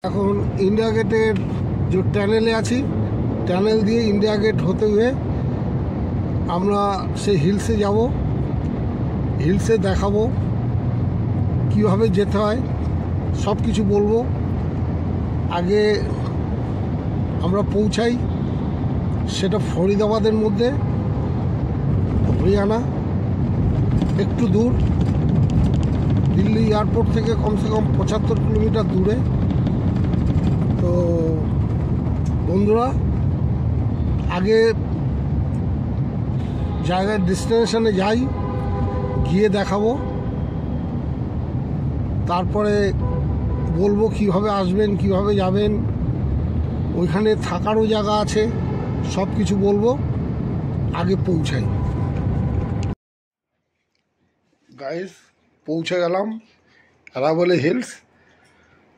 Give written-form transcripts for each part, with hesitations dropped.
এখন ইন্ডিয়া গেটের যে টানেলে আছি, টানেল দিয়ে ইন্ডিয়া গেট হতে হয়ে আমরা সেই হিলসে যাব। হিলসে দেখাবো কীভাবে যেতে হয়, সব কিছু বলবো। আগে আমরা পৌঁছাই, সেটা ফরিদাবাদের মধ্যে, হরিয়ানা, একটু দূর। দিল্লি এয়ারপোর্ট থেকে কমসে কম 75 কিলোমিটার দূরে। তো বন্ধুরা, আগে জায়গায় ডেস্টিনেশনে যাই, গিয়ে দেখাবো, তারপরে বলবো কিভাবে আসবেন, কিভাবে যাবেন। ওইখানে থাকারও জায়গা আছে, সব কিছু বলবো। আগে পৌঁছাই। গাইস, পৌঁছে গেলাম আরাবলি হিলস।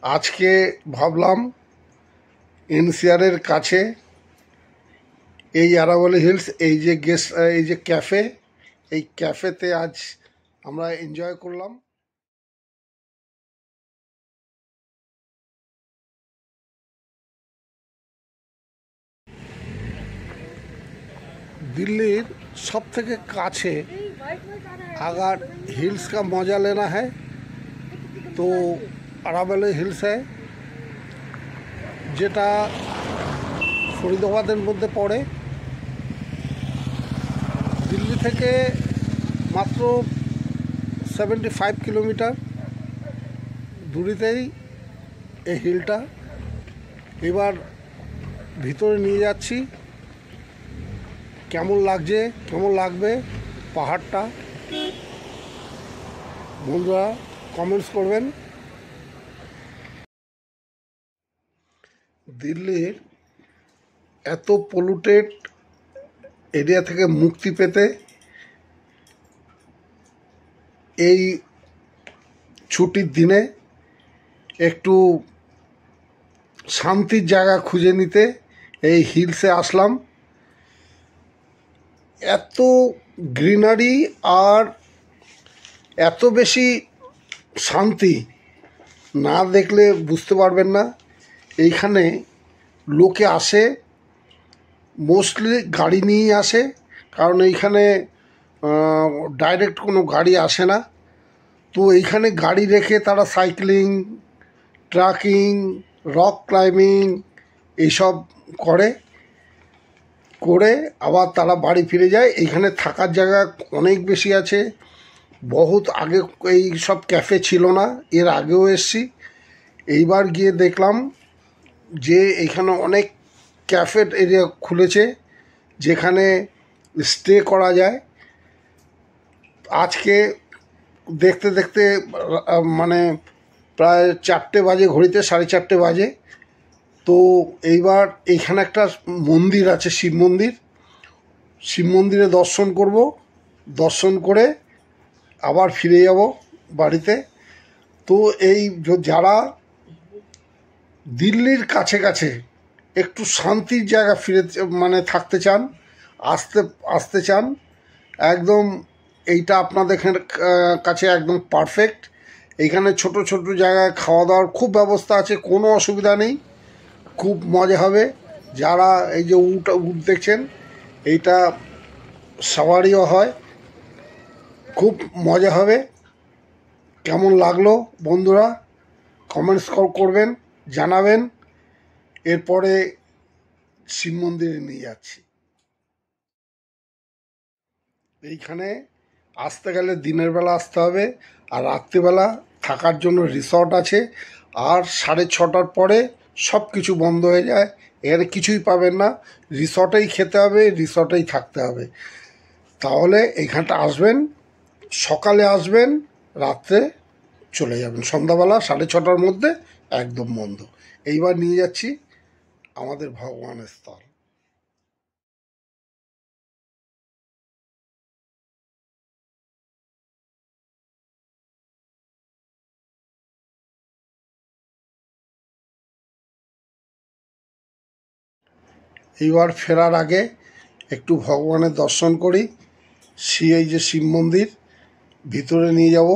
আজকে ভাবলাম এনসিআরের কাছে এই আরাবলি হিলস, এই যে ক্যাফে, এই ক্যাফেতে আজ আমরা এনজয় করলাম। दिल्लीर सब থেকে কাছে अगर हिल्स का मज़ा लेना है तो আরাবলি हिल्स है, যেটা ফরিদাবাদের মধ্যে পড়ে। দিল্লি থেকে মাত্র 75 কিলোমিটার দূরিতেই এই হিলটা। এবার ভিতরে নিয়ে যাচ্ছি, কেমন লাগছে, কেমন লাগবে পাহাড়টা, বন্ধুরা কমেন্টস করবেন। দিল্লির এত পলিউটেড এরিয়া থেকে মুক্তি পেতে এই ছুটির দিনে একটু শান্তির জায়গা খুঁজে নিতে এই হিলসে আসলাম। এত গ্রিনারি আর এত বেশি শান্তি না দেখলে বুঝতে পারবেন না। এইখানে লোকে আসে, মোস্টলি গাড়ি নিয়েই আসে, কারণ এইখানে ডাইরেক্ট কোনো গাড়ি আসে না। তো এইখানে গাড়ি রেখে তারা সাইক্লিং, ট্রাকিং, রক ক্লাইম্বিং এইসব করে আবার তারা বাড়ি ফিরে যায়। এইখানে থাকার জায়গা অনেক বেশি আছে। বহুত আগে এই সব ক্যাফে ছিল না, এর আগেও এসছি। এইবার গিয়ে দেখলাম যে এইখানে অনেক ক্যাফে এরিয়া খুলেছে, যেখানে স্টে করা যায়। আজকে দেখতে দেখতে মানে প্রায় 4টে বাজে, ঘড়িতে 4:30 বাজে। তো এইবার এইখানে একটা মন্দির আছে, শিব মন্দির। শিব মন্দিরে দর্শন করব, দর্শন করে আবার ফিরে যাব বাড়িতে। তো এই যারা দিল্লির কাছে কাছে একটু শান্তির জায়গা ফিরে থাকতে চান, আসতে চান, একদম এইটা আপনাদের কাছে একদম পারফেক্ট। এইখানে ছোট ছোট জায়গায় খাওয়া দাওয়ার খুব ব্যবস্থা আছে, কোনো অসুবিধা নেই, খুব মজা হবে। যারা এই যে উট দেখছেন, এইটা সাওয়ারিও হয়, খুব মজা হবে। কেমন লাগলো বন্ধুরা কমেন্টস করবেন, জানাবেন। এরপরে শিব মন্দিরে নিয়ে যাচ্ছি। এইখানে আসতে গেলে দিনের বেলা আসতে হবে, আর রাত্রিবেলা থাকার জন্য রিসর্ট আছে। আর 6:30টার পরে সব কিছু বন্ধ হয়ে যায়, এখানে কিছুই পাবেন না। রিসর্টেই খেতে হবে, রিসর্টেই থাকতে হবে। তাহলে এইখানটা আসবেন, সকালে আসবেন, রাত্রে চলে যাবেন। সন্ধ্যাবেলা 6:30টার মধ্যে একদম বন্ধ। এইবার নিয়ে যাচ্ছি আমাদের ভগবানের স্থল। এইবার ফেরার আগে একটু ভগবানের দর্শন করি। এই যে শিব মন্দির, ভিতরে নিয়ে যাব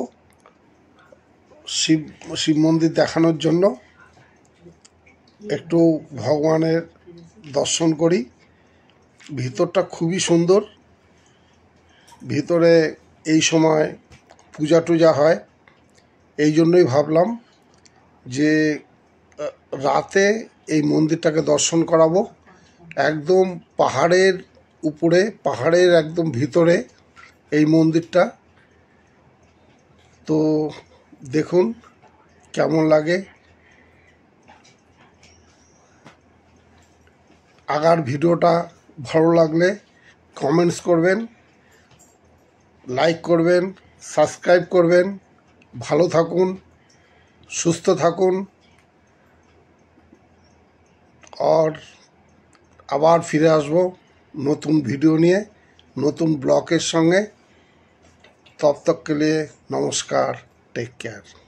শিব মন্দির দেখানোর জন্য। একটু ভগবানের দর্শন করি। ভিতরটা খুবই সুন্দর। ভিতরে এই সময় পূজা টুজা হয়, এই জন্যই ভাবলাম যে রাতে এই মন্দিরটাকে দর্শন করাবো। একদম পাহাড়ের উপরে, পাহাড়ের একদম ভিতরে এই মন্দিরটা। তো দেখুন কেমন লাগে। আগার ভিডিওটা ভালো লাগলে কমেন্টস করবেন, লাইক করবেন, সাবস্ক্রাইব করবেন। ভালো থাকুন, সুস্থ থাকুন। আর আবার ফিরে আসবো নতুন ভিডিও নিয়ে, নতুন ব্লগের সঙ্গে। तब तक के लिए नमस्कार, टेक केयर।